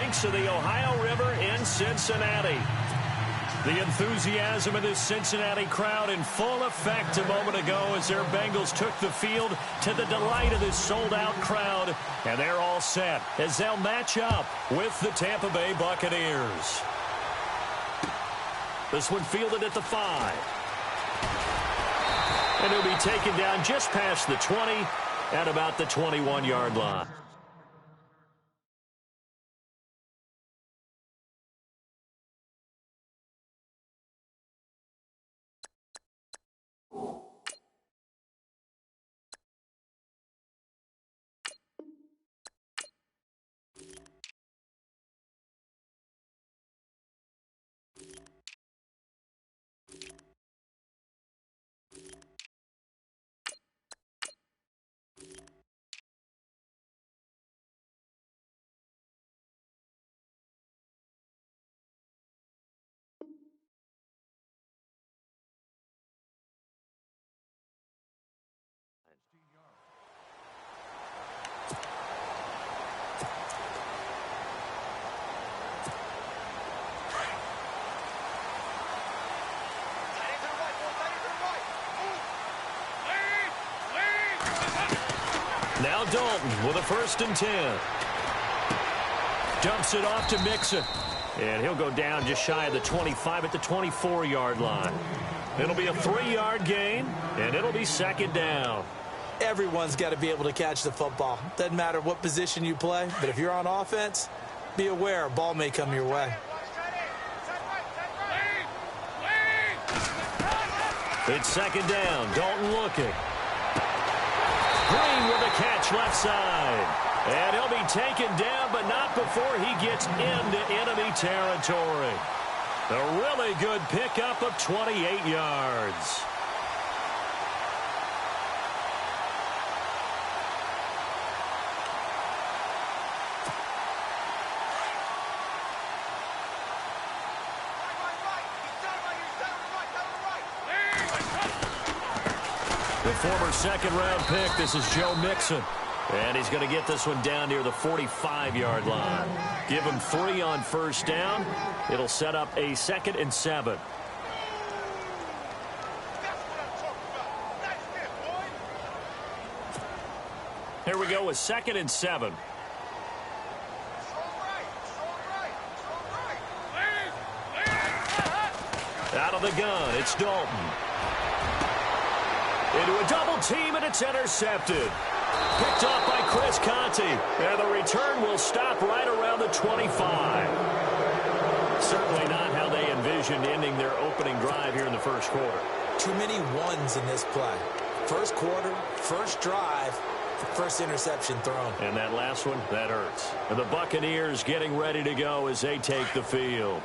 banks of the Ohio River in Cincinnati. The enthusiasm of this Cincinnati crowd in full effect a moment ago as their Bengals took the field to the delight of this sold-out crowd. And they're all set as they'll match up with the Tampa Bay Buccaneers. This one fielded at the 5. And he'll be taken down just past the 20 at about the 21-yard line. Now Dalton with a 1st and 10. Dumps it off to Mixon. And he'll go down just shy of the 25 at the 24-yard line. It'll be a 3-yard gain, and it'll be 2nd down. Everyone's got to be able to catch the football. Doesn't matter what position you play, but if you're on offense, be aware a ball may come your way. It's 2nd down. Dalton looking. Green with a catch left side. And he'll be taken down, but not before he gets into enemy territory. A really good pickup of 28 yards. The former 2nd-round pick, this is Joe Mixon. And he's going to get this one down near the 45-yard line. Give him 3 on 1st down. It'll set up a 2nd and 7. Here we go with 2nd and 7. Out of the gun, it's Dalton. Into a double team, and it's intercepted. Picked off by Chris Conte. And the return will stop right around the 25. Certainly not how they envisioned ending their opening drive here in the 1st quarter. Too many ones in this play. 1st quarter, 1st drive, 1st interception thrown. And that last one, that hurts. And the Buccaneers getting ready to go as they take the field.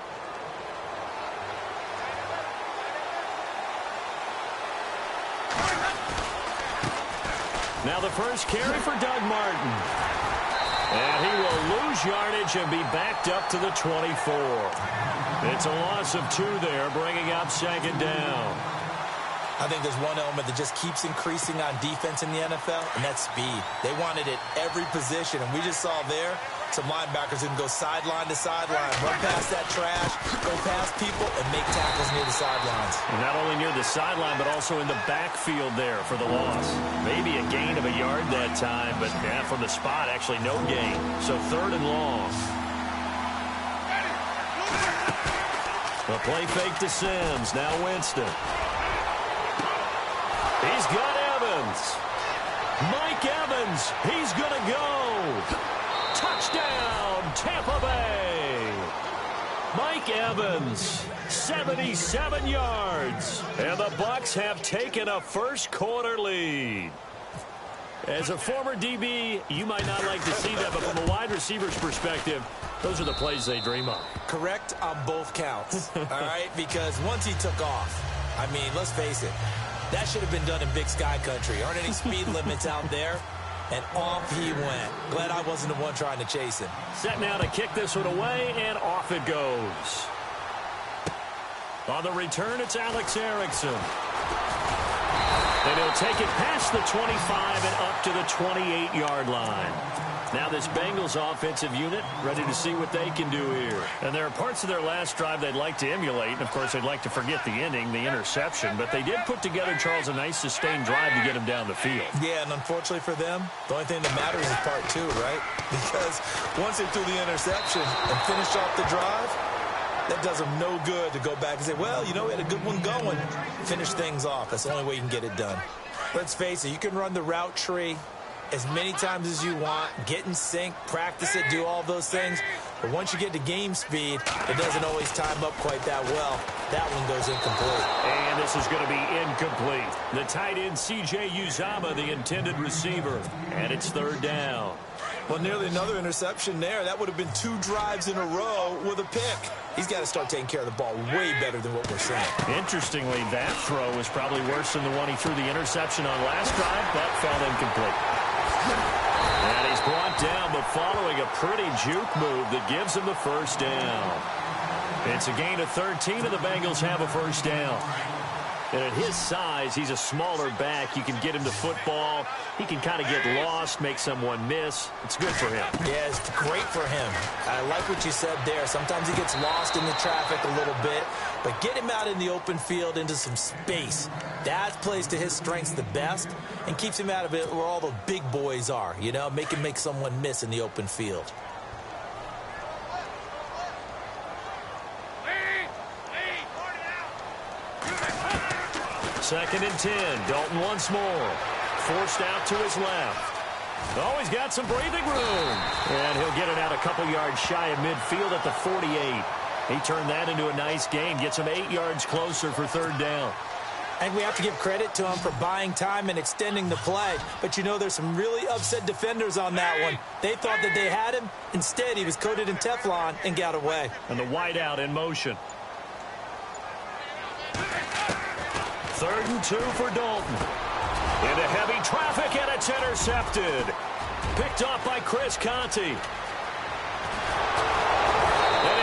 Now the first carry for Doug Martin. And he will lose yardage and be backed up to the 24. It's a loss of 2 there, bringing up 2nd down. I think there's one element that just keeps increasing on defense in the NFL, and that's speed. They want it at every position, and we just saw there some linebackers who can go sideline to sideline, run past that trash, go past people, and make tackles near the sidelines. And not only near the sideline, but also in the backfield there for the loss. Maybe a gain of a yard that time, but yeah, from the spot, actually no gain. So 3rd and long. A play fake to Sims. Now Winston. He's got Evans. Mike Evans. He's going to go. Touchdown, Tampa Bay. Mike Evans, 77 yards. And the Bucs have taken a 1st quarter lead. As a former DB, you might not like to see that, but from a wide receiver's perspective, those are the plays they dream of. Correct on both counts, all right? Because once he took off, I mean, let's face it, that should have been done in Big Sky Country. Aren't any speed limits out there? And off he went. Glad I wasn't the one trying to chase him. Set now to kick this one away, and off it goes. On the return, it's Alex Erickson. And he'll take it past the 25 and up to the 28-yard line. Now this Bengals offensive unit ready to see what they can do here. And there are parts of their last drive they'd like to emulate. And, of course, they'd like to forget the ending, the interception. But they did put together, Charles, a nice sustained drive to get him down the field. Yeah, and unfortunately for them, the only thing that matters is part two, right? Because once they threw the interception and finished off the drive, that does them no good to go back and say, well, you know, we had a good one going. Finish things off. That's the only way you can get it done. Let's face it, you can run the route tree as many times as you want, get in sync, practice it, do all those things. But once you get to game speed, it doesn't always time up quite that well. That one goes incomplete. And this is going to be incomplete. The tight end, C.J. Uzomah, the intended receiver. And it's third down. Well, nearly another interception there. That would have been 2 drives in a row with a pick. He's got to start taking care of the ball way better than what we're seeing. Interestingly, that throw was probably worse than the one he threw the interception on last drive, but fell incomplete. And he's brought down, but following a pretty juke move that gives him the first down. It's a gain of 13, and the Bengals have a first down. And at his size, he's a smaller back. You can get him to football. He can kind of get lost, make someone miss. It's good for him. Yeah, it's great for him. I like what you said there. Sometimes he gets lost in the traffic a little bit, but get him out in the open field into some space. That plays to his strengths the best and keeps him out of it where all the big boys are, you know, make him make someone miss in the open field. Second and 10. Dalton once more. Forced out to his left. Oh, he's got some breathing room. And he'll get it out a couple yards shy of midfield at the 48. He turned that into a nice gain. Gets him 8 yards closer for third down. I think we have to give credit to him for buying time and extending the play. But, you know, there's some really upset defenders on that one. They thought that they had him. Instead, he was coated in Teflon and got away. And the wideout in motion. Third and 2 for Dalton. Into heavy traffic, and it's intercepted. Picked off by Chris Conte. And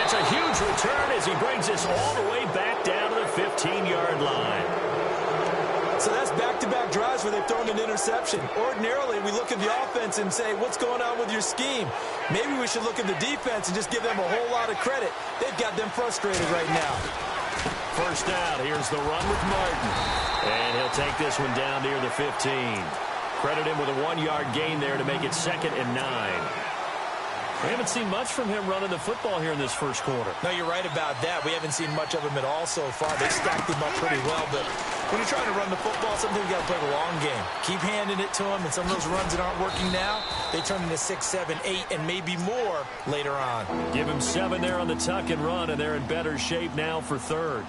it's a huge return as he brings us all the way back down to the 15-yard line. So that's back-to-back drives where they've thrown an interception. Ordinarily, we look at the offense and say, what's going on with your scheme? Maybe we should look at the defense and just give them a whole lot of credit. They've got them frustrated right now. First down, here's the run with Martin. And he'll take this one down near the 15. Credit him with a 1-yard gain there to make it 2nd and 9. We haven't seen much from him running the football here in this first quarter. No, you're right about that. We haven't seen much of him at all so far. They stacked him up pretty well, but when you're trying to run the football, sometimes you got to play the long game. Keep handing it to him, and some of those runs that aren't working now, they turn into 6, 7, 8, and maybe more later on. Give him 7 there on the tuck and run, and they're in better shape now for third.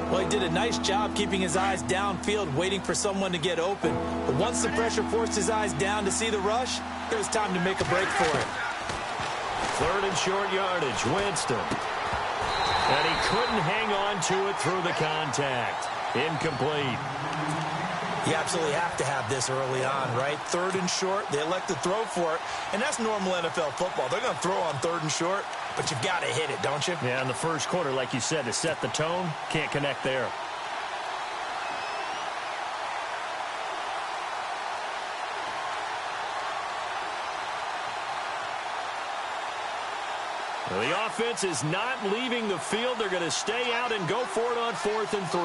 Well, he did a nice job keeping his eyes downfield, waiting for someone to get open. But once the pressure forced his eyes down to see the rush, it was time to make a break for it. Third and short yardage, Winston. And he couldn't hang on to it through the contact. Incomplete. You absolutely have to have this early on, right? Third and short, they elect to throw for it, and that's normal NFL football. They're going to throw on third and short, but you've got to hit it, don't you? Yeah, in the first quarter, like you said, to set the tone, can't connect there. Well, the offense is not leaving the field. They're going to stay out and go for it on 4th and 3.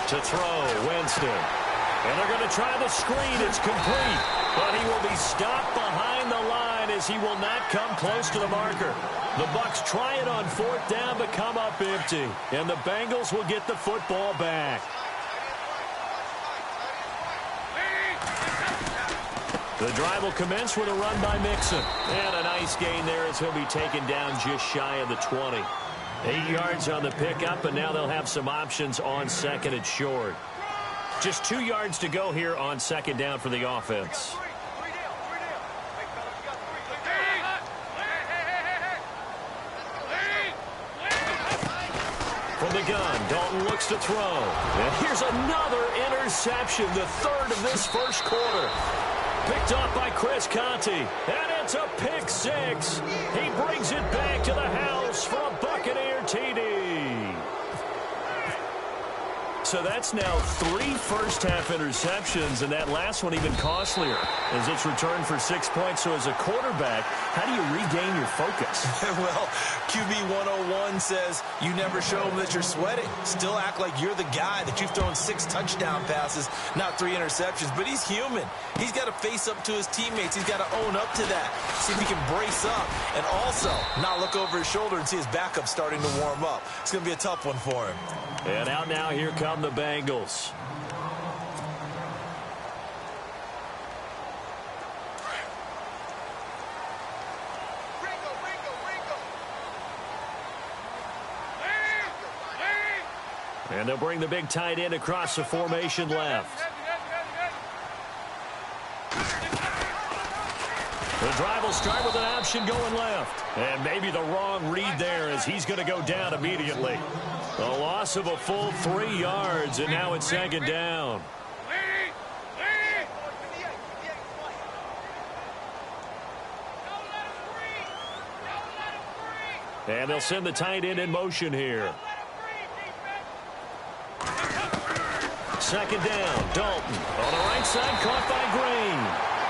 To throw, Winston. And they're going to try the screen. It's complete. But he will be stopped behind the line as he will not come close to the marker. The Bucs try it on 4th down but come up empty. And the Bengals will get the football back. The drive will commence with a run by Mixon. And a nice gain there as he'll be taken down just shy of the 20. 8 yards on the pickup, and now they'll have some options on 2nd and short. Just 2 yards to go here on 2nd down for the offense. From the gun, Dalton looks to throw. And here's another interception, the 3rd of this first quarter. Picked off by Chris Conte, and it's a pick 6. He brings it back to the house for a Buccaneer TD. so that's now 3 first-half interceptions, and that last one even costlier as it's returned for 6 points. So as a quarterback, how do you regain your focus? Well, QB 101 says you never show them that you're sweating. Still act like you're the guy, that you've thrown 6 touchdown passes, not 3 interceptions. But he's human. He's got to face up to his teammates. He's got to own up to that. See if he can brace up and also not look over his shoulder and see his backup starting to warm up. It's going to be a tough one for him. And out now, here come the Bengals. And they'll bring the big tight end across the formation left. The drive will start with an option going left. And maybe the wrong read there as he's going to go down immediately. A loss of a full 3 yards, and now it's second down. And they'll send the tight end in motion here. Second down, Dalton on the right side, caught by Green.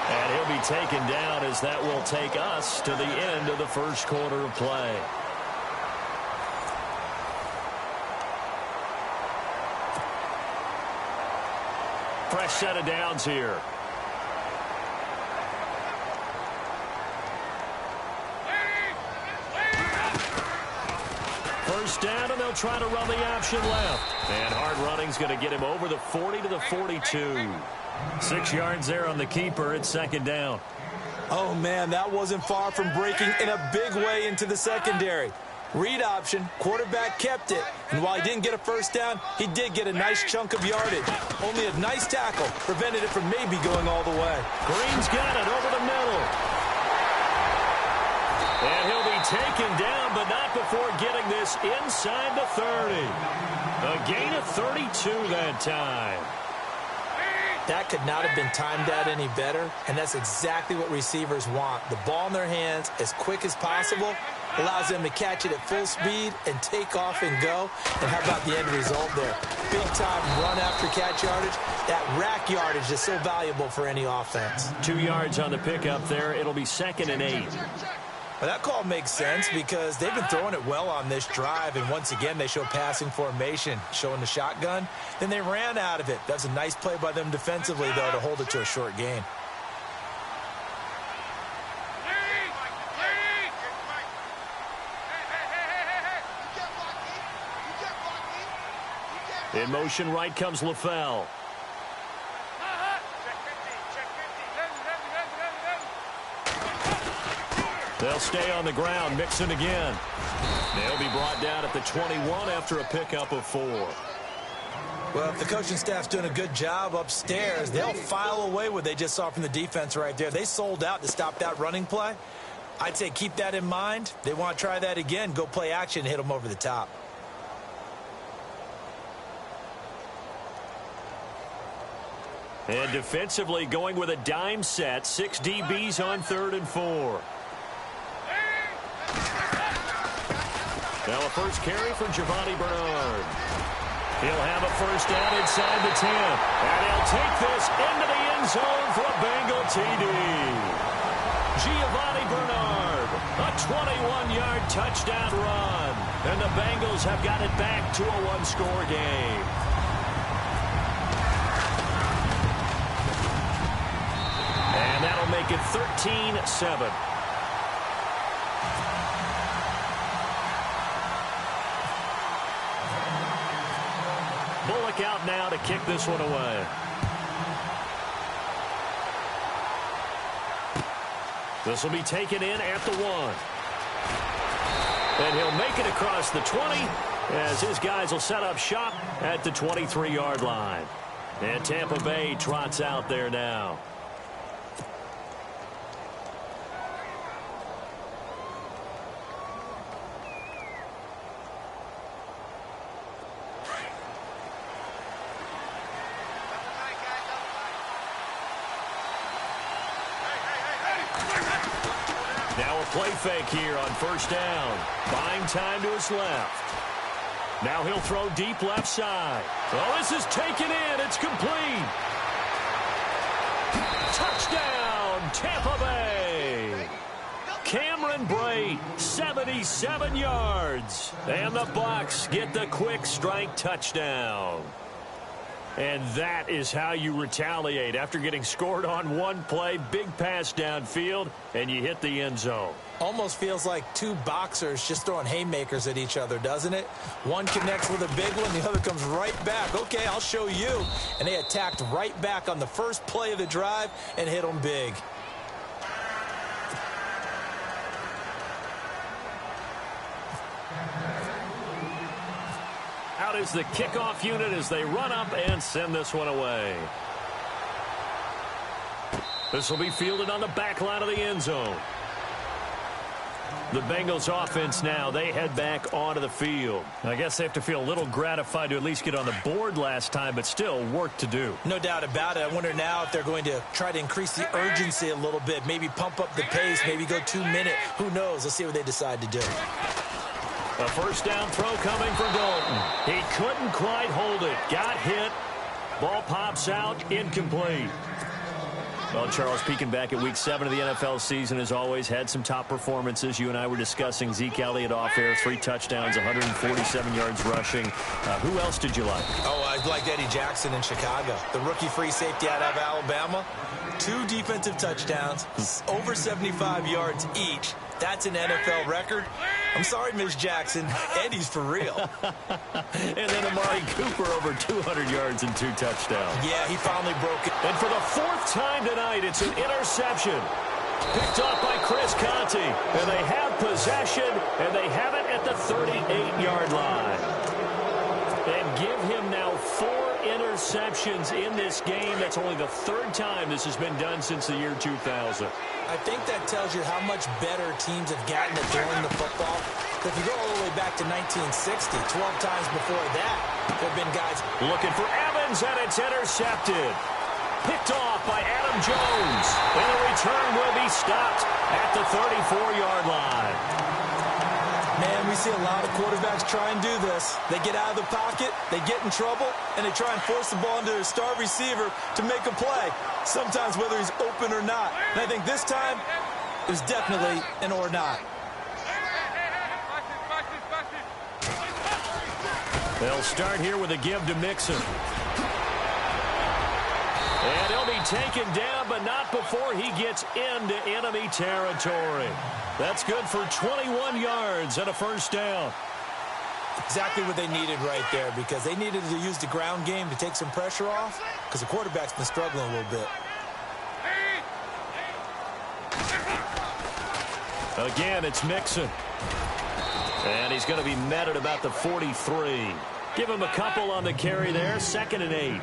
And he'll be taken down as that will take us to the end of the first quarter of play. Fresh set of downs here. First down, and they'll try to run the option left. And hard running's going to get him over the 40 to the 42. 6 yards there on the keeper. It's second down. Oh, man, that wasn't far from breaking in a big way into the secondary. Read option, quarterback kept it, and while he didn't get a first down, he did get a nice chunk of yardage. Only a nice tackle prevented it from maybe going all the way. Green's got it over the middle. And he'll be taken down, but not before getting this inside the 30. A gain of 32 that time. That could not have been timed out any better, and that's exactly what receivers want. The ball in their hands as quick as possible allows them to catch it at full speed and take off and go. And how about the end result there? Big-time run after catch yardage. That rack yardage is so valuable for any offense. 2 yards on the pickup there. It'll be 2nd and 8. Well, that call makes sense because they've been throwing it well on this drive, and once again they show passing formation, showing the shotgun. Then they ran out of it. That's a nice play by them defensively, though, to hold it to a short gain. In motion right comes LaFell. They'll stay on the ground, Mixon again. They'll be brought down at the 21 after a pickup of 4. Well, if the coaching staff's doing a good job upstairs, they'll file away what they just saw from the defense right there. They sold out to stop that running play. I'd say keep that in mind. They want to try that again, go play action and hit them over the top. And defensively going with a dime set. 6 DBs on 3rd and 4. Now a first carry for Giovanni Bernard. He'll have a first down inside the 10. And he'll take this into the end zone for a Bengal TD. Giovanni Bernard, a 21-yard touchdown run. And the Bengals have got it back to a 1-score game. And that'll make it 13-7. Bullock out now to kick this one away. This will be taken in at the 1. And he'll make it across the 20 as his guys will set up shop at the 23-yard line. And Tampa Bay trots out there now. Now a play fake here on first down. Buying time to his left. Now he'll throw deep left side. Oh, this is taken in. It's complete. Touchdown, Tampa Bay. Cameron Brate, 77 yards. And the Bucs get the quick strike touchdown. And that is how you retaliate after getting scored on one play, big pass downfield, and you hit the end zone. Almost feels like two boxers just throwing haymakers at each other, doesn't it? One connects with a big one, the other comes right back. Okay, I'll show you. And they attacked right back on the first play of the drive and hit them big. Out is the kickoff unit as they run up and send this one away. This will be fielded on the back line of the end zone. The Bengals offense now, they head back onto the field. I guess they have to feel a little gratified to at least get on the board last time, but still work to do. No doubt about it. I wonder now if they're going to try to increase the urgency a little bit, maybe pump up the pace, maybe go 2 minute. Who knows? Let's see what they decide to do. A first down throw coming for Dalton. He couldn't quite hold it. Got hit. Ball pops out. Incomplete. Well, Charles, peeking back at Week 7 of the NFL season, has always had some top performances. You and I were discussing Zeke Elliott off air, 3 touchdowns, 147 yards rushing. Who else did you like? Oh, I liked Eddie Jackson in Chicago. The rookie free safety out of Alabama. 2 defensive touchdowns, over 75 yards each. That's an NFL record. I'm sorry, Ms. Jackson. Eddie's for real. And then Amari Cooper over 200 yards and 2 touchdowns. Yeah, he finally broke it. And for the 4th time tonight, it's an interception. Picked off by Chris Conte. And they have possession, and they have it at the 38-yard line. And give him now 4 interceptions in this game. That's only the 3rd time this has been done since the year 2000. I think that tells you how much better teams have gotten at throwing the football. If you go all the way back to 1960, 12 times before that, there have been guys looking for Evans, and it's intercepted. Picked off by Adam Jones. And the return will be stopped at the 34-yard line. Man, we see a lot of quarterbacks try and do this. They get out of the pocket, they get in trouble, and they try and force the ball into their star receiver to make a play, sometimes whether he's open or not. And I think this time, it was definitely an or not. They'll start here with a give to Mixon. And he'll be taken down, but not before he gets into enemy territory. That's good for 21 yards and a first down. Exactly what they needed right there, because they needed to use the ground game to take some pressure off, because the quarterback's been struggling a little bit. Again, it's Mixon. And he's going to be met at about the 43. Give him a couple on the carry there, 2nd and 8.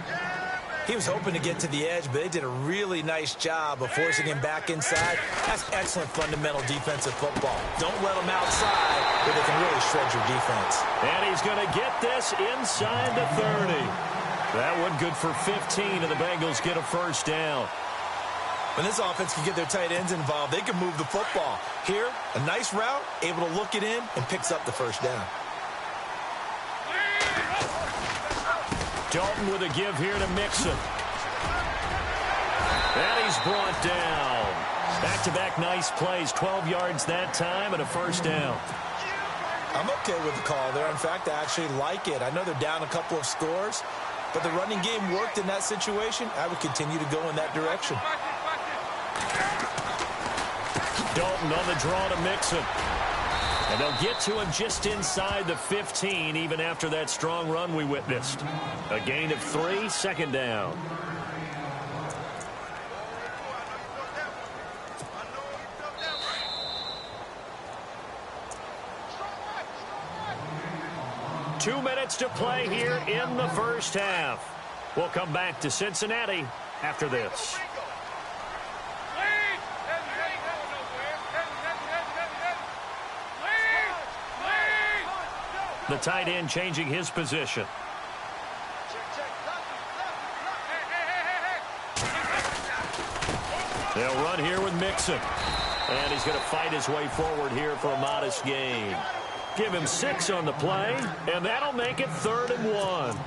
He was hoping to get to the edge, but they did a really nice job of forcing him back inside. That's excellent fundamental defensive football. Don't let him outside where they can really shred your defense. And he's going to get this inside the 30. That one good for 15, and the Bengals get a first down. When this offense can get their tight ends involved, they can move the football. Here, a nice route, able to look it in, and picks up the first down. Dalton with a give here to Mixon. And he's brought down. Back-to-back nice plays, 12 yards that time and a first down. I'm okay with the call there. In fact, I actually like it. I know they're down a couple of scores, but the running game worked in that situation. I would continue to go in that direction. Dalton on the draw to Mixon. And they'll get to him just inside the 15, even after that strong run we witnessed. A gain of 3, 2nd down. Two minutes to play here in the first half. We'll come back to Cincinnati after this. The tight end changing his position. They'll run here with Mixon. And he's going to fight his way forward here for a modest gain. Give him 6 on the play, and that'll make it 3rd and 1.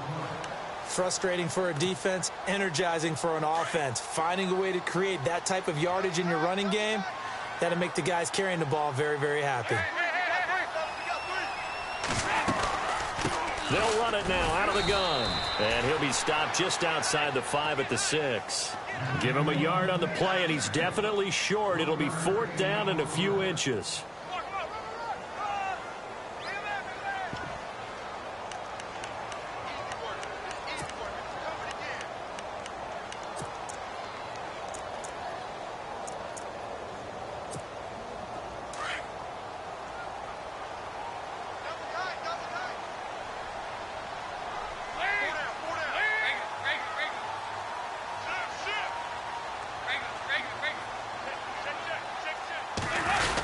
Frustrating for a defense, energizing for an offense. Finding a way to create that type of yardage in your running game, that'll make the guys carrying the ball very, very happy. They'll run it now out of the gun. And he'll be stopped just outside the 5 at the 6. Give him a yard on the play, and he's definitely short. It'll be 4th down and a few inches.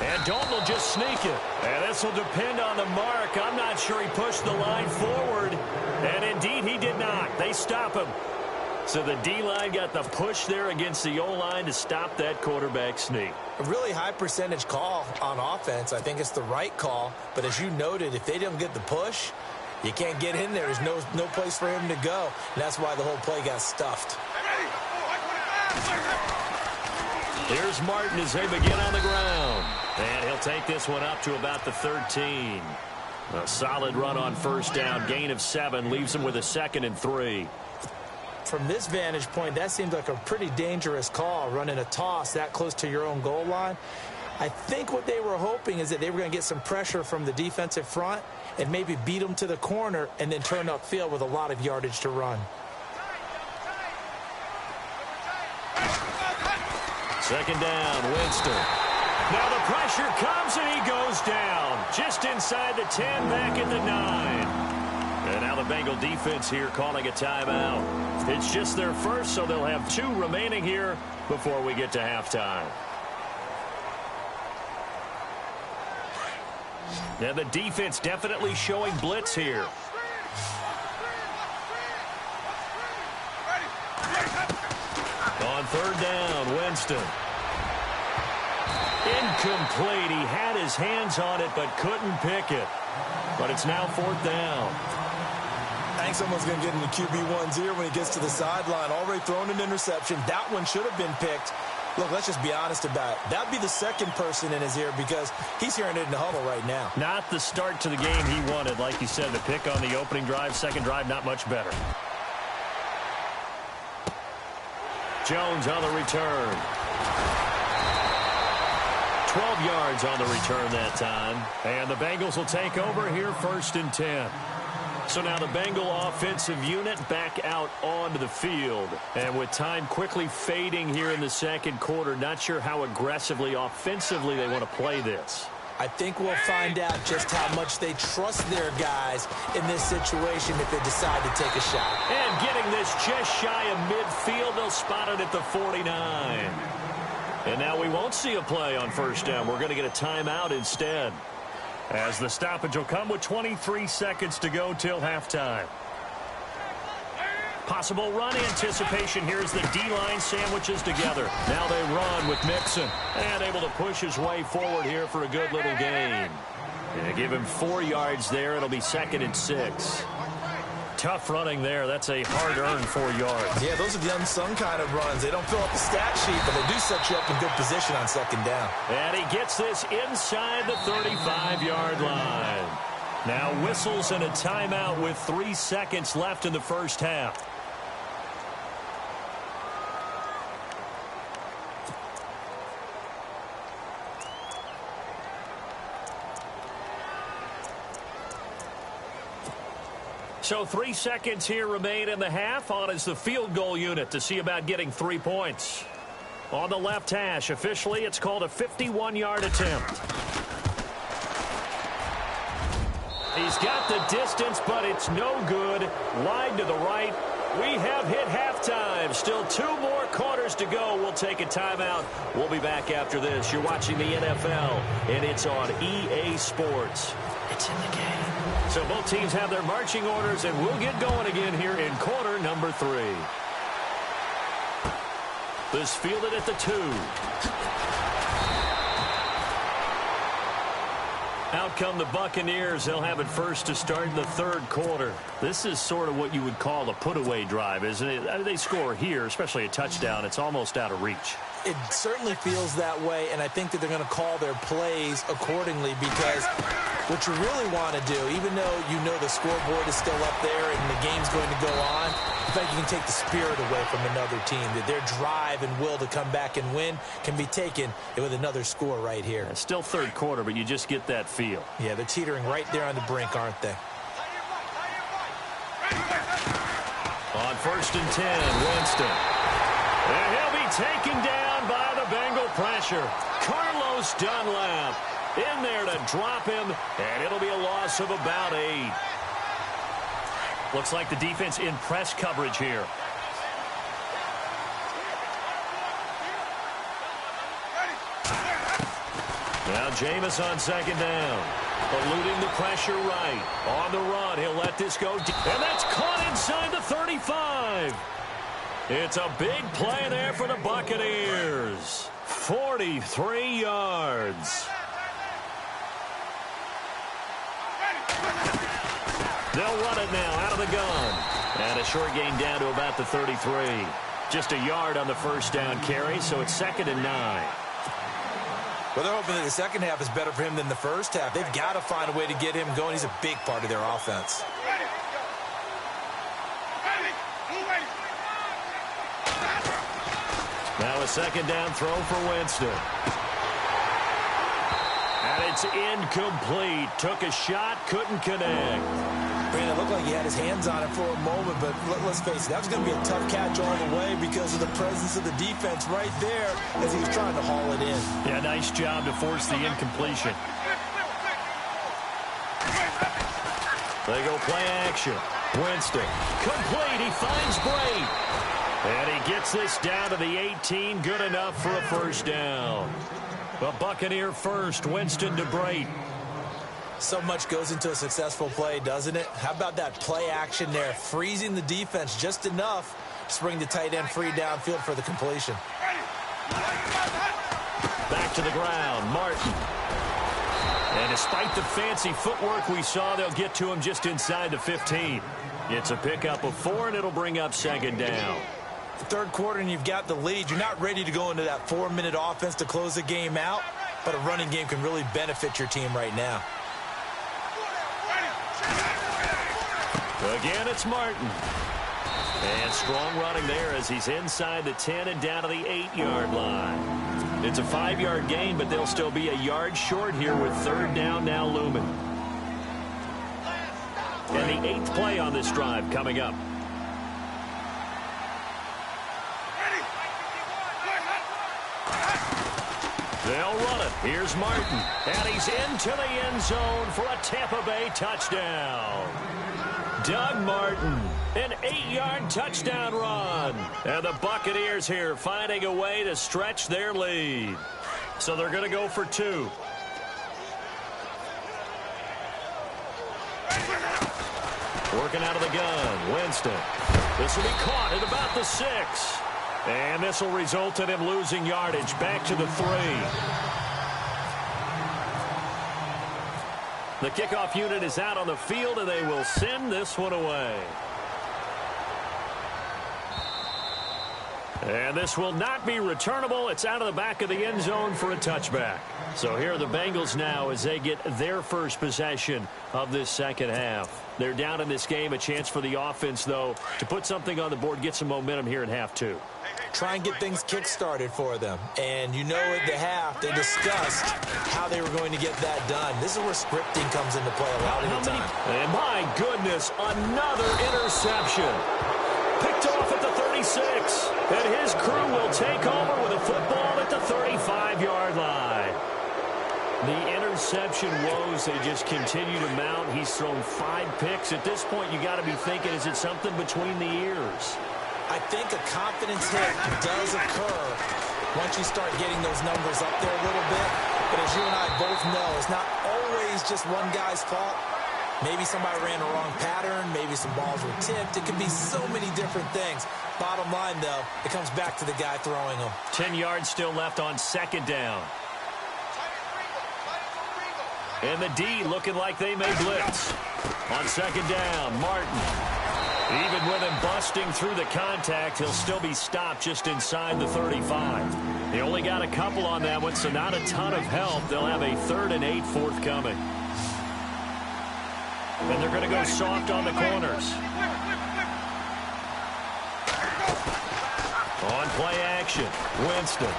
And Dalton will just sneak it. And this will depend on the mark. I'm not sure he pushed the line forward. And indeed, he did not. They stop him. So the D-line got the push there against the O-line to stop that quarterback sneak. A really high percentage call on offense. I think it's the right call. But as you noted, if they don't get the push, you can't get in there. There's no place for him to go. And that's why the whole play got stuffed. Here's Martin as they begin on the ground. And he'll take this one up to about the 13. A solid run on 1st down. Gain of 7 leaves him with a 2nd and 3. From this vantage point, that seems like a pretty dangerous call, running a toss that close to your own goal line. I think what they were hoping is that they were going to get some pressure from the defensive front and maybe beat them to the corner and then turn upfield with a lot of yardage to run. 2nd down, Winston. Now the pressure comes and he goes down. Just inside the 10, back at the 9. And now the Bengal defense here calling a timeout. It's just their first, so they'll have 2 remaining here before we get to halftime. Now the defense definitely showing blitz here. On 3rd down, Winston. Incomplete. He had his hands on it but couldn't pick it. But it's now 4th down. I think someone's going to get in the QB1's ear when he gets to the sideline. Already thrown an interception. That one should have been picked. Look, let's just be honest about it. That'd be the 2nd person in his ear because he's hearing it in the huddle right now. Not the start to the game he wanted. Like you said, the pick on the opening drive, 2nd drive, not much better. Jones on the return. 12 yards on the return that time. And the Bengals will take over here 1st and 10. So now the Bengal offensive unit back out onto the field. And with time quickly fading here in the 2nd quarter, not sure how aggressively offensively they want to play this. I think we'll find out just how much they trust their guys in this situation if they decide to take a shot. And getting this just shy of midfield, they'll spot it at the 49. And now we won't see a play on 1st down. We're going to get a timeout instead, as the stoppage will come with 23 seconds to go till halftime. Possible run anticipation here as the D-line sandwiches together. Now they run with Mixon. And able to push his way forward here for a good little gain. And give him 4 yards there. It'll be 2nd and 6. Tough running there. That's a hard-earned 4 yards. Yeah, those are the unsung kind of runs. They don't fill up the stat sheet, but they do set you up in good position on 2nd down. And he gets this inside the 35-yard line. Now whistles and a timeout with 3 seconds left in the 1st half. So 3 seconds here remain in the half. On is the field goal unit to see about getting 3 points. On the left hash, officially, it's called a 51-yard attempt. He's got the distance, but it's no good. Wide to the right. We have hit halftime. Still 2 more quarters to go. We'll take a timeout. We'll be back after this. You're watching the NFL, and it's on EA Sports. It's in the game. So both teams have their marching orders, and we'll get going again here in quarter number 3. This fielded at the 2. Now Out come the Buccaneers. They'll have it first to start in the third quarter. This is sort of what you would call a put-away drive, isn't it? They score here, especially a touchdown. It's almost out of reach. It certainly feels that way, and I think that they're going to call their plays accordingly, because what you really want to do, even though you know the scoreboard is still up there and the game's going to go on, I think you can take the spirit away from another team, that their drive and will to come back and win can be taken with another score right here. It's still third quarter, but you just get that feel. Yeah, they're teetering right there on the brink, aren't they? On 1st and 10, Winston. And he'll be taken down by the Bengal pressure. Carlos Dunlap in there to drop him, and it'll be a loss of about 8. Looks like the defense in press coverage here. Now Jameis on 2nd down. Eluding the pressure right. On the run, he'll let this go deep. And that's caught inside the 35. It's a big play there for the Buccaneers. 43 yards. They'll run it now out of the gun. And a short gain down to about the 33. Just a yard on the first down carry, so it's 2nd and 9. Well, they're hoping that the second half is better for him than the first half. They've got to find a way to get him going. He's a big part of their offense. Now a 2nd down throw for Winston. And it's incomplete. Took a shot, couldn't connect. Brandon, it looked like he had his hands on it for a moment, but let's face it, that was going to be a tough catch all the way because of the presence of the defense right there as he was trying to haul it in. Yeah, nice job to force the incompletion. They go play action. Winston, complete, he finds Bray. And he gets this down to the 18, good enough for a first down. The Buccaneer first, Winston to Bray. So much goes into a successful play, doesn't it? How about that play action there, freezing the defense just enough to bring the tight end free downfield for the completion. Back to the ground, Martin. And despite the fancy footwork we saw, they'll get to him just inside the 15. It's a pickup of 4, and it'll bring up 2nd down. Third quarter, and you've got the lead. You're not ready to go into that 4-minute offense to close the game out, but a running game can really benefit your team right now. Again, it's Martin. And strong running there as he's inside the 10 and down to the 8-yard line. It's a 5-yard gain, but they'll still be a yard short here with 3rd down now looming. And the 8th play on this drive coming up. They'll run it. Here's Martin. And he's into the end zone for a Tampa Bay touchdown. Doug Martin, an 8-yard touchdown run. And the Buccaneers here finding a way to stretch their lead. So they're going to go for 2. Working out of the gun, Winston. This will be caught at about the 6. And this will result in him losing yardage back to the 3. The kickoff unit is out on the field, and they will send this one away. And this will not be returnable. It's out of the back of the end zone for a touchback. So here are the Bengals now as they get their first possession of this second half. They're down in this game. A chance for the offense, though, to put something on the board, get some momentum here in half 2. Try and get things kick-started for them. And you know at the half, they discussed how they were going to get that done. This is where scripting comes into play a lot of the time. And my goodness, another interception. Picked off at the 36. And his crew will take over with a football at the 35-yard line. The interception woes, they just continue to mount. He's thrown 5 picks. At this point, you got to be thinking, is it something between the ears? I think a confidence hit does occur once you start getting those numbers up there a little bit. But as you and I both know, it's not always just one guy's fault. Maybe somebody ran a wrong pattern. Maybe some balls were tipped. It could be so many different things. Bottom line, though, it comes back to the guy throwing them. 10 yards still left on 2nd down. And the D looking like they may blitz. On second down, Martin. Even with him busting through the contact, he'll still be stopped just inside the 35. They only got a couple on that one, so not a ton of help. They'll have a 3rd and 8 forthcoming. And they're going to go soft on the corners. On play action, Winston.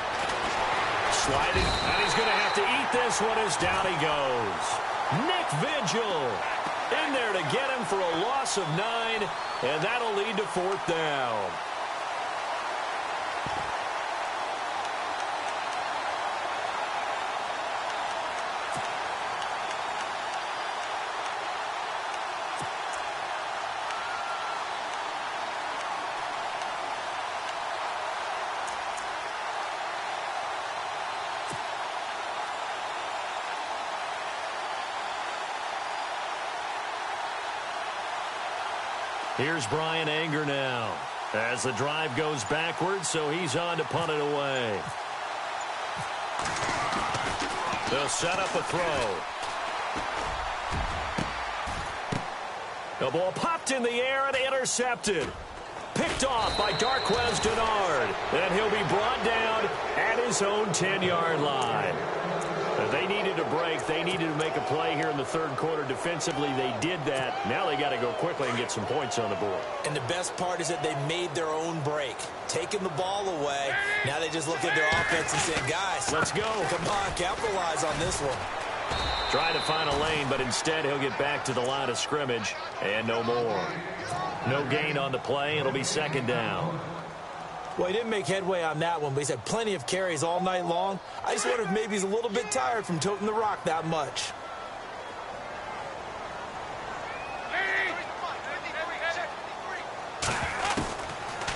Sliding, and he's going to have to eat this one as down he goes. Nick Vigil in there to get him for a loss of 9, and that'll lead to 4th down. Here's Brian Anger now as the drive goes backwards, so he's on to punt it away. They'll set up a throw. The ball popped in the air and intercepted. Picked off by Darquez Denard. And he'll be brought down at his own 10-yard line. They needed a break. They needed to make a play here in the 3rd quarter. Defensively, they did that. Now they got to go quickly and get some points on the board. And the best part is that they made their own break. Taking the ball away. Now they just look at their offense and say, guys, let's go. Come on, capitalize on this one. Trying to find a lane, but instead he'll get back to the line of scrimmage. And no more. No gain on the play. It'll be 2nd down. Well, he didn't make headway on that one, but he's had plenty of carries all night long. I just wonder if maybe he's a little bit tired from toting the rock that much.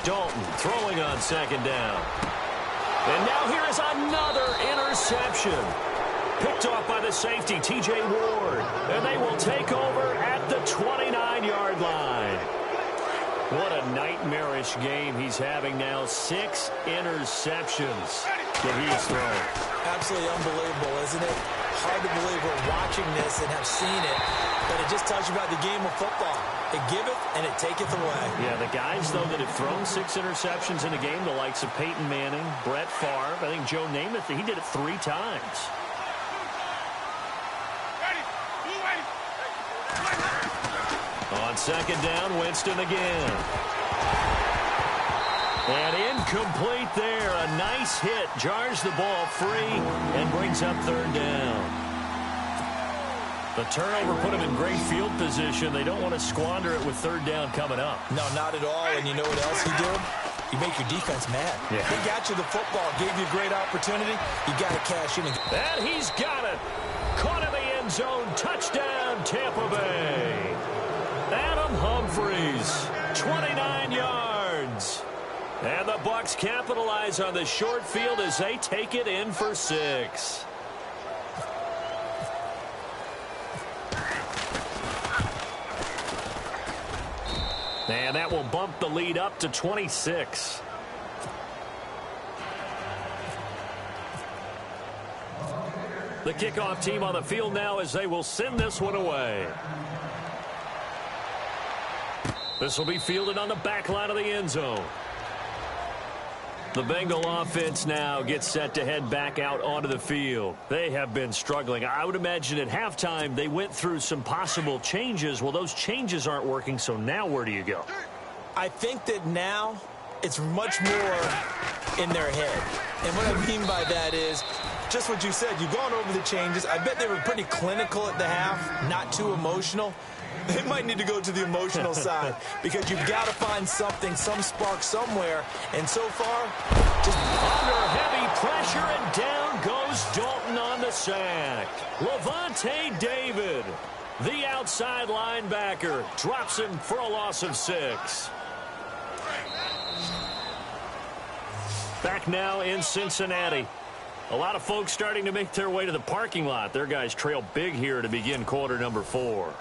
Dalton throwing on 2nd down. And now here is another interception. Picked off by the safety, T.J. Ward. And they will take over at the 29-yard line. What a nightmarish game he's having now. 6 interceptions that he has thrown. Absolutely unbelievable, isn't it? Hard to believe we're watching this and have seen it, but it just tells you about the game of football. It giveth and it taketh away. Yeah, the guys, though, that have thrown 6 interceptions in a game, the likes of Peyton Manning, Brett Favre, I think Joe Namath, he did it 3 times. On 2nd down, Winston again. And incomplete there. A nice hit. Jars the ball free and brings up 3rd down. The turnover put him in great field position. They don't want to squander it with 3rd down coming up. No, not at all. And you know what else you do? You make your defense mad. Yeah. They got you the football, gave you a great opportunity. You got to cash in. And he's got it. Caught in the end zone. Touchdown, Tampa Bay. Adam Humphries, 29 yards. And the Bucs capitalize on the short field as they take it in for 6. And that will bump the lead up to 26. The kickoff team on the field now as they will send this one away. This will be fielded on the back line of the end zone. The Bengal offense now gets set to head back out onto the field. They have been struggling. I would imagine at halftime they went through some possible changes. Well, those changes aren't working, so now where do you go? I think that now it's much more in their head. And what I mean by that is just what you said. You've gone over the changes. I bet they were pretty clinical at the half, not too emotional. They might need to go to the emotional side because you've got to find something, some spark somewhere. And so far, just under heavy pressure, and down goes Dalton on the sack. Levante David, the outside linebacker, drops him for a loss of 6. Back now in Cincinnati. A lot of folks starting to make their way to the parking lot. Their guys trail big here to begin quarter number 4.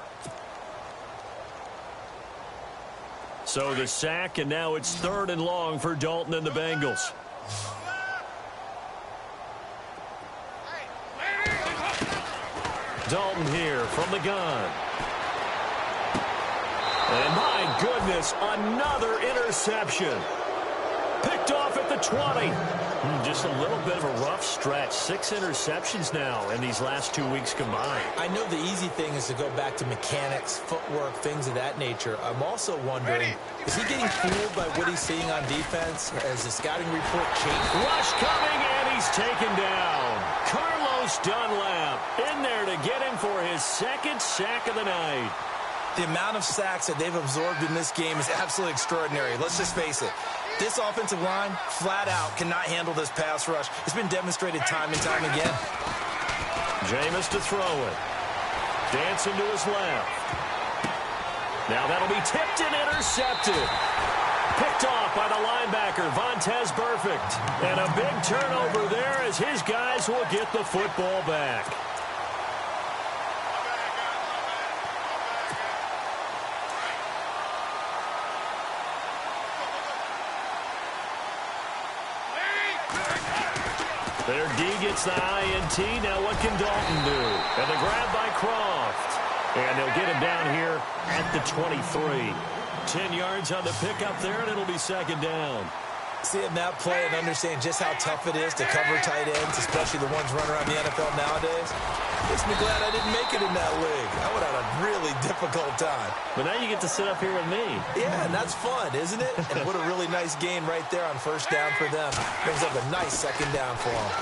So the sack, and now it's 3rd and long for Dalton and the Bengals. Dalton here from the gun. And my goodness, another interception. Picked off at the 20. Just a little bit of a rough stretch. 6 interceptions now in these last 2 weeks combined. I know the easy thing is to go back to mechanics, footwork, things of that nature. I'm also wondering, is he getting fooled by what he's seeing on defense? Has the scouting report changed? Rush coming, and he's taken down. Carlos Dunlap in there to get him for his 2nd sack of the night. The amount of sacks that they've absorbed in this game is absolutely extraordinary. Let's just face it. This offensive line, flat out, cannot handle this pass rush. It's been demonstrated time and time again. Jameis to throw it. Dancing to his left. Now that'll be tipped and intercepted. Picked off by the linebacker, Vontaze Burfict. And a big turnover there as his guys will get the football back. Their D gets the INT. Now what can Dalton do? And the grab by Croft. And they'll get him down here at the 23. 10 yards on the pickup there, and it'll be 2nd down. Seeing that play and understand just how tough it is to cover tight ends, especially the ones running around the NFL nowadays, makes me glad I didn't make it in that league. I would have had a really difficult time. But now you get to sit up here with me. Yeah, and that's fun, isn't it? And what a really nice gain right there on 1st down for them. Brings up a nice 2nd down for them.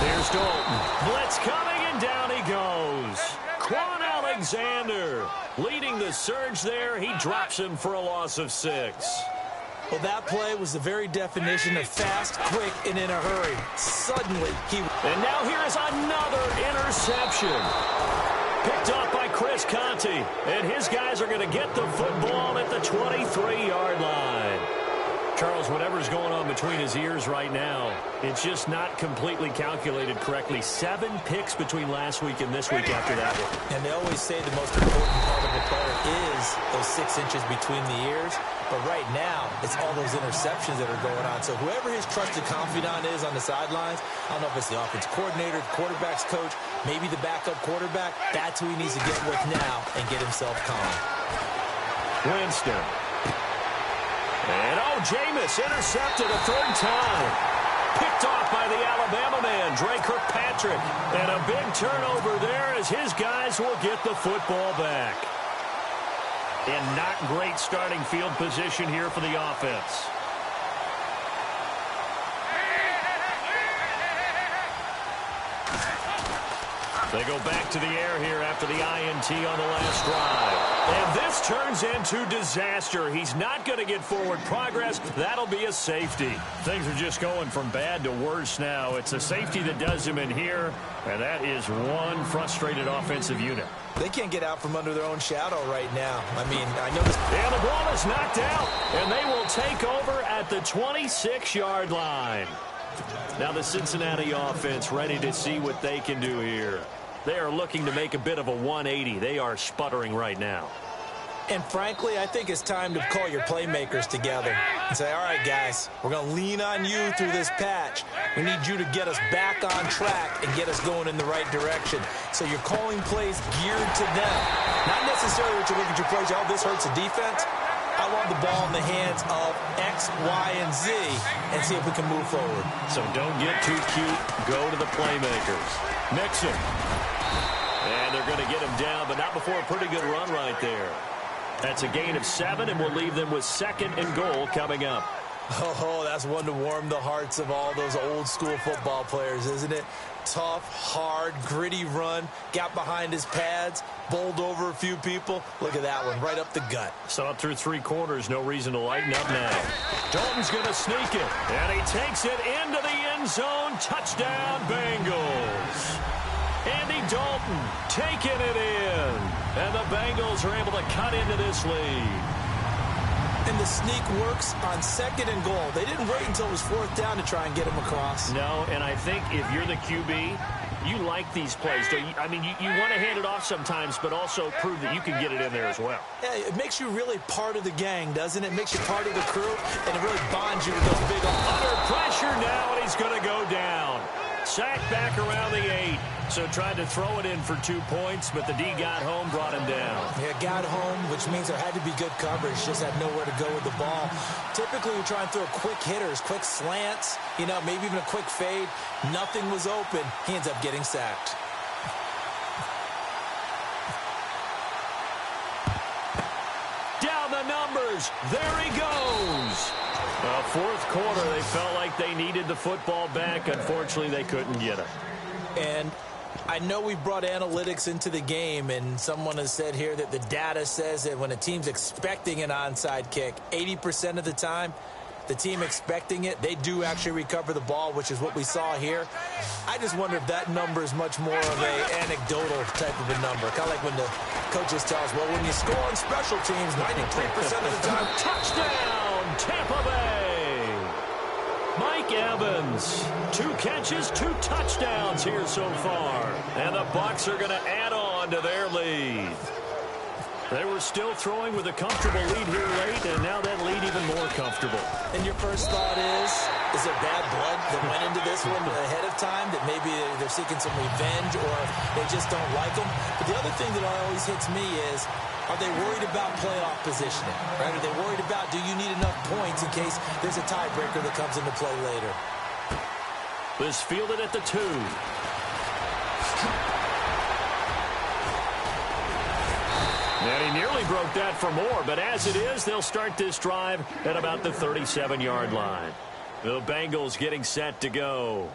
Here's Dalton. Blitz coming, and down he goes. Quan Alexander leading the surge there. He drops him for a loss of 6. Well, that play was the very definition of fast, quick, and in a hurry. Suddenly, he... And now here is another interception. Picked off by Chris Conte. And his guys are going to get the football at the 23-yard line. Charles, whatever's going on between his ears right now, it's just not completely calculated correctly. 7 picks between last week and this week after that one. And they always say the most important part of a player is those 6 inches between the ears. But right now, it's all those interceptions that are going on. So whoever his trusted confidant is on the sidelines, I don't know if it's the offense coordinator, the quarterback's coach, maybe the backup quarterback, that's who he needs to get with now and get himself calm. Winston. And, Jameis intercepted a 3rd time. Picked off by the Alabama man, Dre Kirkpatrick. And a big turnover there as his guys will get the football back. And not great starting field position here for the offense. They go back to the air here after the INT on the last drive. And this turns into disaster. He's not going to get forward progress. That'll be a safety. Things are just going from bad to worse now. It's a safety that does him in here, and that is one frustrated offensive unit. They can't get out from under their own shadow right now. I mean, I know this... And the ball is knocked out, and they will take over at the 26-yard line. Now the Cincinnati offense ready to see what they can do here. They are looking to make a bit of a 180. They are sputtering right now. And frankly, I think it's time to call your playmakers together and say, all right, guys, we're going to lean on you through this patch. We need you to get us back on track and get us going in the right direction. So you're calling plays geared to them. Not necessarily that you look at your plays, oh, this hurts the defense. I want the ball in the hands of X, Y, and Z and see if we can move forward. So don't get too cute. Go to the playmakers. Mixon. And they're going to get him down, but not before a pretty good run right there. That's a gain of 7, and we'll leave them with 2nd and goal coming up. Oh, that's one to warm the hearts of all those old school football players, isn't it? Tough, hard, gritty run, got behind his pads, bowled over a few people. Look at that one, right up the gut. Saw it through 3 quarters, no reason to lighten up now. Dalton's going to sneak it, and he takes it into the end zone. Touchdown, Bengals. Andy Dalton taking it in, and the Bengals are able to cut into this lead. And the sneak works on 2nd and goal. They didn't wait until it was 4th down to try and get him across. No, and I think if you're the QB, you like these plays. I mean, you want to hand it off sometimes, but also prove that you can get it in there as well. Yeah, it makes you really part of the gang, doesn't it? It makes you part of the crew, and it really bonds you with those big... Under pressure now, and he's going to go down. sack back around the 8. So tried to throw it in for 2 points, but the D got home, brought him down. Yeah, got home, which means there had to be good coverage. Just had nowhere to go with the ball. Typically, we try and throw quick hitters, quick slants, maybe even a quick fade. Nothing was open. He ends up getting sacked. Down the numbers. There he goes. Fourth quarter, they felt like they needed the football back. Unfortunately, they couldn't get it. And I know we brought analytics into the game, and someone has said here that the data says that when a team's expecting an onside kick, 80% of the time, the team expecting it, they do actually recover the ball, which is what we saw here. I just wonder if that number is much more of a anecdotal type of a number. Kind of like when the coaches tell us, well, when you score on special teams, 93% of the time, touchdown, Tampa Bay. Mike Evans, 2 catches, 2 touchdowns here so far. And the Bucs are going to add on to their lead. They were still throwing with a comfortable lead here late, and now that lead even more comfortable. And your first thought is there bad blood that went into this one ahead of time, that maybe they're seeking some revenge or they just don't like them? But the other thing that always hits me is, are they worried about playoff positioning? Right? Are they worried about, do you need enough points in case there's a tiebreaker that comes into play later? This fielded at the 2. And he nearly broke that for more, but as it is, they'll start this drive at about the 37-yard line. The Bengals getting set to go.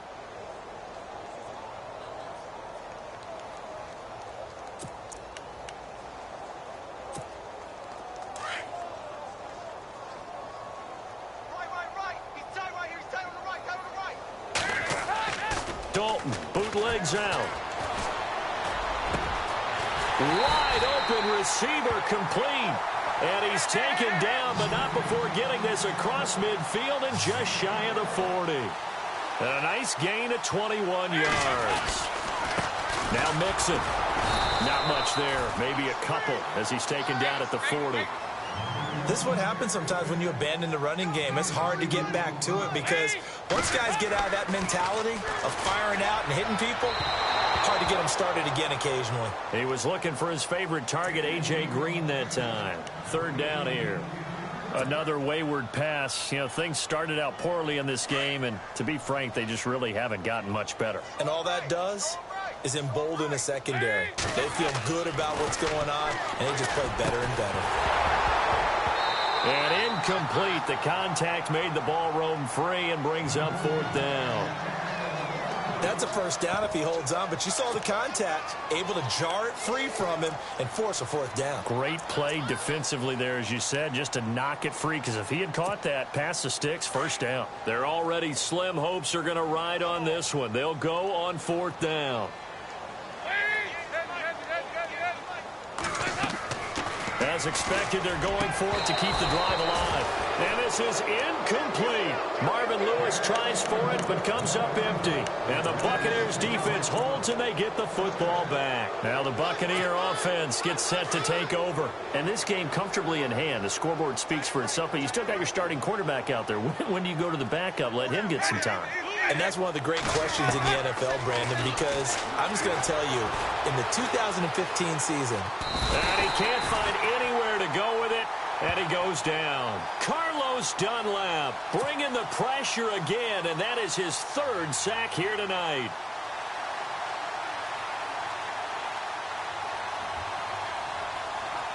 Dalton bootlegs out. Wide open receiver complete. And he's taken down, but not before getting this across midfield and just shy of the 40. And a nice gain of 21 yards. Now Mixon. Not much there. Maybe a couple as he's taken down at the 40. This is what happens sometimes when you abandon the running game. It's hard to get back to it because once guys get out of that mentality of firing out and hitting people, hard to get them started again occasionally. He was looking for his favorite target, A.J. Green, that time. 3rd down here. Another wayward pass. Things started out poorly in this game, and to be frank, they just really haven't gotten much better. And all that does is embolden a secondary. They feel good about what's going on, and they just play better and better. And incomplete. The contact made the ball roam free and brings up 4th down. That's a first down if he holds on, but you saw the contact, able to jar it free from him and force a 4th down. Great play defensively there, as you said, just to knock it free, because if he had caught that, past the sticks, 1st down. Their already slim hopes are going to ride on this one. They'll go on 4th down. As expected, they're going for it to keep the drive alive. And this is incomplete. Marvin Lewis tries for it, but comes up empty. And the Buccaneers defense holds, and they get the football back. Now the Buccaneer offense gets set to take over. And this game comfortably in hand. The scoreboard speaks for itself, but you still got your starting quarterback out there. When do you go to the backup? Let him get some time. And that's one of the great questions in the NFL, Brandon, because I'm just going to tell you, in the 2015 season. And he can't find anywhere to go with it, and he goes down. Carlos Dunlap bringing the pressure again, and that is his 3rd sack here tonight.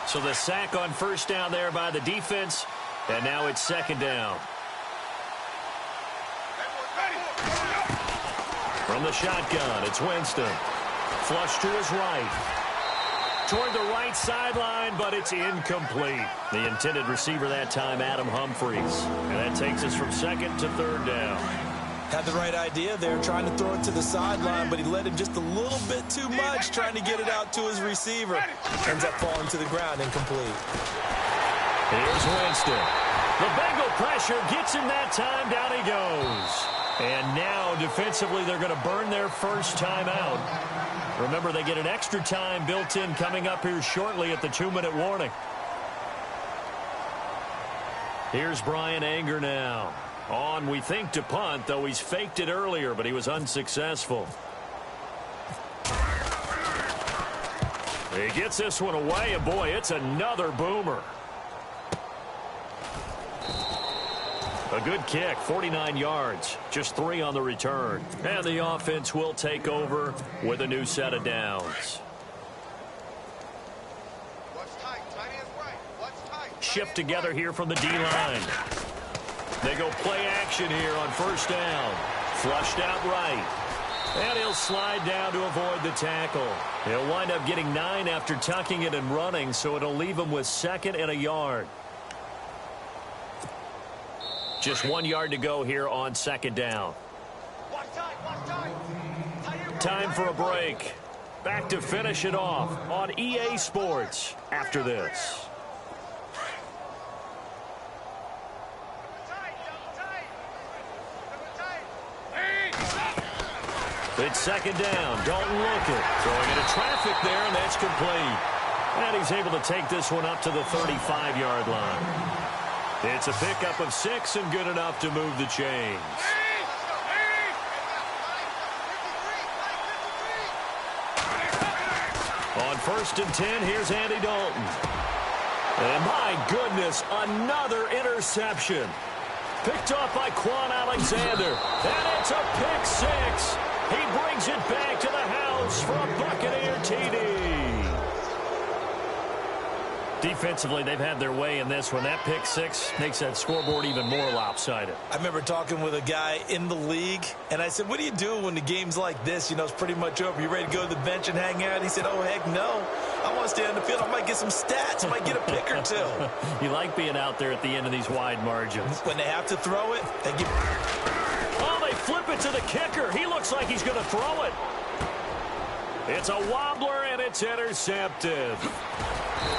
So the sack on 1st down there by the defense, and now it's 2nd down. From the shotgun, it's Winston. Flush to his right. Toward the right sideline, but it's incomplete. The intended receiver that time, Adam Humphries. And that takes us from 2nd to 3rd down. Had the right idea there, trying to throw it to the sideline, but he let him just a little bit too much, trying to get it out to his receiver. Ends up falling to the ground, incomplete. Here's Winston. The Bengal pressure gets him that time. Down he goes. And now, defensively, they're going to burn their 1st time out. Remember, they get an extra time built in coming up here shortly at the 2-minute warning. Here's Brian Anger now. On, we think, to punt, though he's faked it earlier, but he was unsuccessful. He gets this one away, and boy, it's another boomer. A good kick, 49 yards, just 3 on the return. And the offense will take over with a new set of downs. Shift together here from the D-line. They go play action here on first down. Flushed out right. And he'll slide down to avoid the tackle. He'll wind up getting 9 after tucking it and running, so it'll leave him with 2nd and a yard. Just 1 yard to go here on 2nd down. Time for a break. Back to finish it off on EA Sports after this. It's 2nd down. Dalton looking. Throwing into traffic there, and that's complete. And he's able to take this one up to the 35-yard line. It's a pickup of 6 and good enough to move the chains. On 1st and 10, here's Andy Dalton. And my goodness, another interception. Picked off by Quan Alexander. And it's a pick 6. He brings it back to the house for a Buccaneer TD. Defensively, they've had their way in this one. That pick 6 makes that scoreboard even more lopsided. I remember talking with a guy in the league, and I said, what do you do when the game's like this? You know, it's pretty much over. You ready to go to the bench and hang out? He said, oh, heck no. I want to stay on the field. I might get some stats. I might get a pick or 2. You like being out there at the end of these wide margins. When they have to throw it, they get... Oh, they flip it to the kicker. He looks like he's going to throw it. It's a wobbler, and it's intercepted.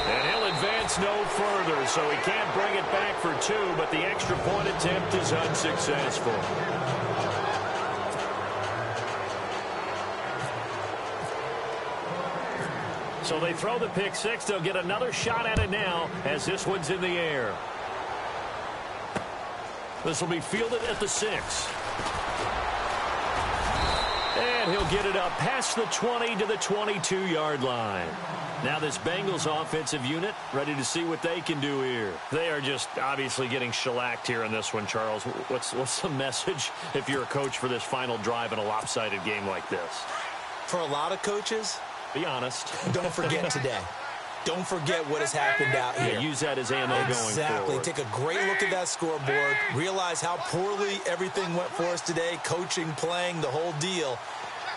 And he'll advance no further, so he can't bring it back for 2, but the extra point attempt is unsuccessful. So they throw the pick 6. They'll get another shot at it now as this one's in the air. This will be fielded at the 6. And he'll get it up past the 20 to the 22-yard line. Now this Bengals offensive unit ready to see what they can do here. They are just obviously getting shellacked here in this one, Charles. What's the message if you're a coach for this final drive in a lopsided game like this? For a lot of coaches, be honest. Don't forget today. Don't forget what has happened out here. Yeah, use that as ammo going forward. Exactly. Take a great look at that scoreboard. Realize how poorly everything went for us today. Coaching, playing, the whole deal.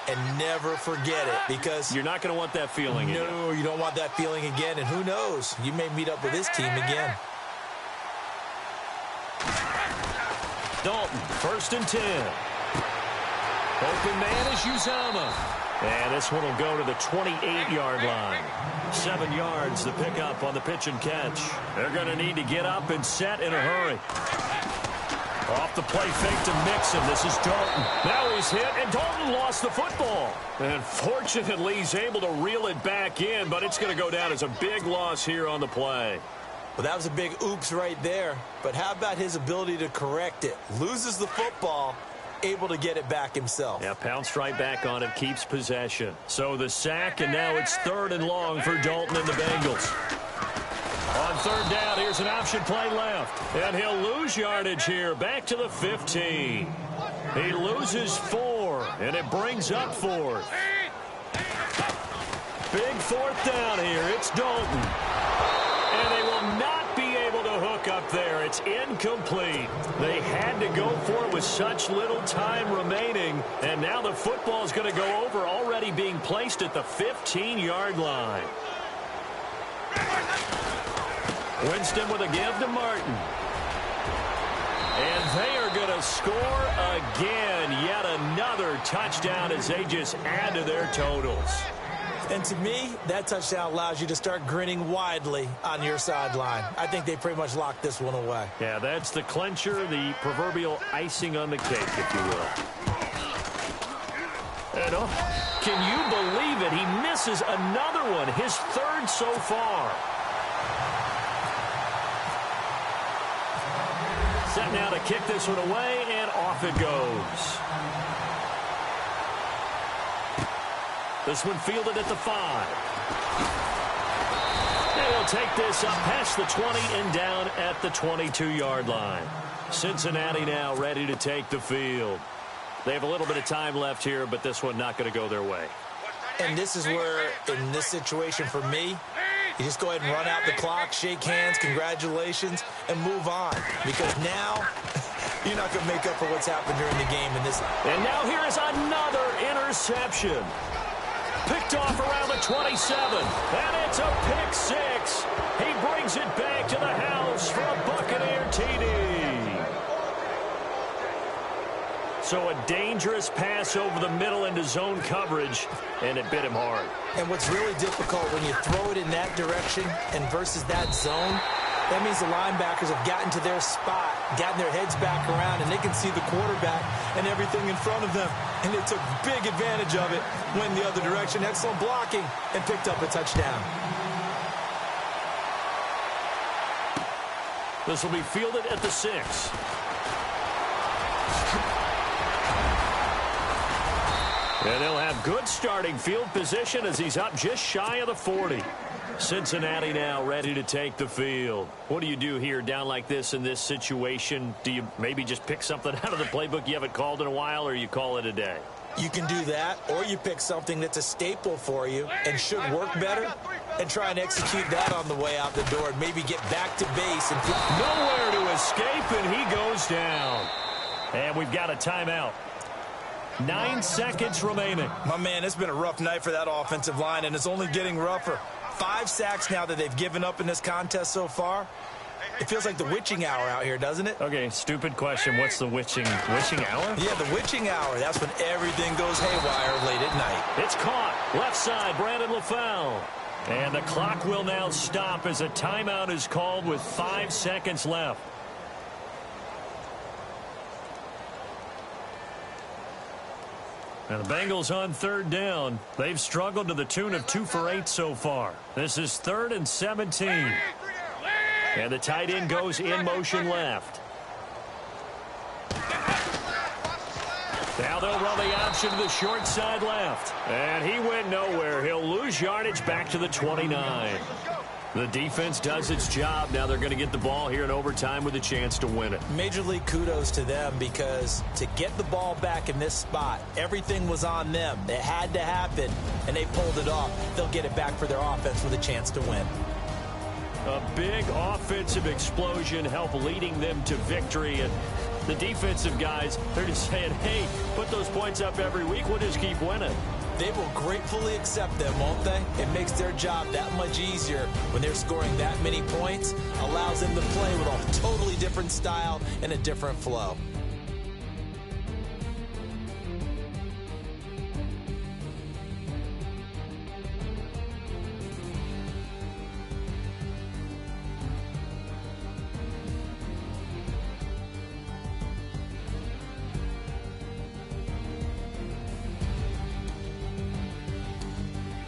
And never forget it, because you're not going to want that feeling again. No, you don't want that feeling again. And who knows? You may meet up with this team again. Dalton, 1st and 10. Open man is Uzama. And this one will go to the 28-yard line. 7 yards to pick up on the pitch and catch. They're going to need to get up and set in a hurry. Off the play fake to Mixon. This is Dalton. Now he's hit, and Dalton lost the football. And fortunately, he's able to reel it back in, but it's going to go down as a big loss here on the play. Well, that was a big oops right there. But how about his ability to correct it? Loses the football, able to get it back himself. Yeah, pounced right back on it, keeps possession. So the sack, and now it's 3rd and long for Dalton and the Bengals. On 3rd down, here's an option play left. And he'll lose yardage here, back to the 15. He loses 4, and it brings up 4th. Big 4th down here. It's Dalton. And they will not be able to hook up there. It's incomplete. They had to go for it with such little time remaining. And now the football is going to go over, already being placed at the 15-yard line. Winston with a give to Martin. And they are going to score again. Yet another touchdown as they just add to their totals. And to me, that touchdown allows you to start grinning widely on your sideline. I think they pretty much locked this one away. Yeah, that's the clincher, the proverbial icing on the cake, if you will. And can you believe it? He misses another one, his 3rd so far. Set now to kick this one away, and off it goes. This one fielded at the 5. And he'll take this up past the 20 and down at the 22-yard line. Cincinnati now ready to take the field. They have a little bit of time left here, but this one not going to go their way. And this is where, in this situation for me, you just go ahead and run out the clock, shake hands, congratulations, and move on. Because now, you're not going to make up for what's happened during the game in this. And now here is another interception. Picked off around the 27, and it's a pick 6. He brings it back to the house for a Buccaneer TD. So a dangerous pass over the middle into zone coverage, and it bit him hard. And what's really difficult when you throw it in that direction and versus that zone, that means the linebackers have gotten to their spot, gotten their heads back around, and they can see the quarterback and everything in front of them. And they took big advantage of it, went the other direction, excellent blocking, and picked up a touchdown. This will be fielded at the 6. And they'll have good starting field position as he's up just shy of the 40. Cincinnati now ready to take the field. What do you do here down like this in this situation? Do you maybe just pick something out of the playbook you haven't called in a while, or you call it a day? You can do that, or you pick something that's a staple for you and should work better and try and execute that on the way out the door and maybe get back to base. And nowhere to escape, and he goes down. And we've got a timeout. 9 seconds remaining. My man, it's been a rough night for that offensive line, and it's only getting rougher. 5 sacks now that they've given up in this contest so far. It feels like the witching hour out here, doesn't it? Okay, stupid question. What's the witching hour? Yeah, the witching hour. That's when everything goes haywire late at night. It's caught. Left side, Brandon LaFell. And the clock will now stop as a timeout is called with 5 seconds left. And the Bengals on 3rd down. They've struggled to the tune of 2 for 8 so far. This is 3rd and 17. And the tight end goes in motion left. Now they'll run the option to the short side left. And he went nowhere. He'll lose yardage back to the 29. The defense does its job. Now they're going to get the ball here in overtime with a chance to win it. Major league kudos to them, because to get the ball back in this spot, everything was on them. It had to happen, and they pulled it off. They'll get it back for their offense with a chance to win. A big offensive explosion helped leading them to victory. And the defensive guys, they're just saying, hey, put those points up every week. We'll just keep winning. They will gratefully accept them, won't they? It makes their job that much easier when they're scoring that many points. Allows them to play with a totally different style and a different flow.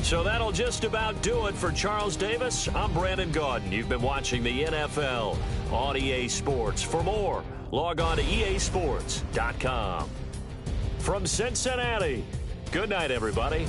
So that'll just about do it for Charles Davis. I'm Brandon Gaudin. You've been watching the NFL on EA Sports. For more, log on to easports.com. From Cincinnati, good night, everybody.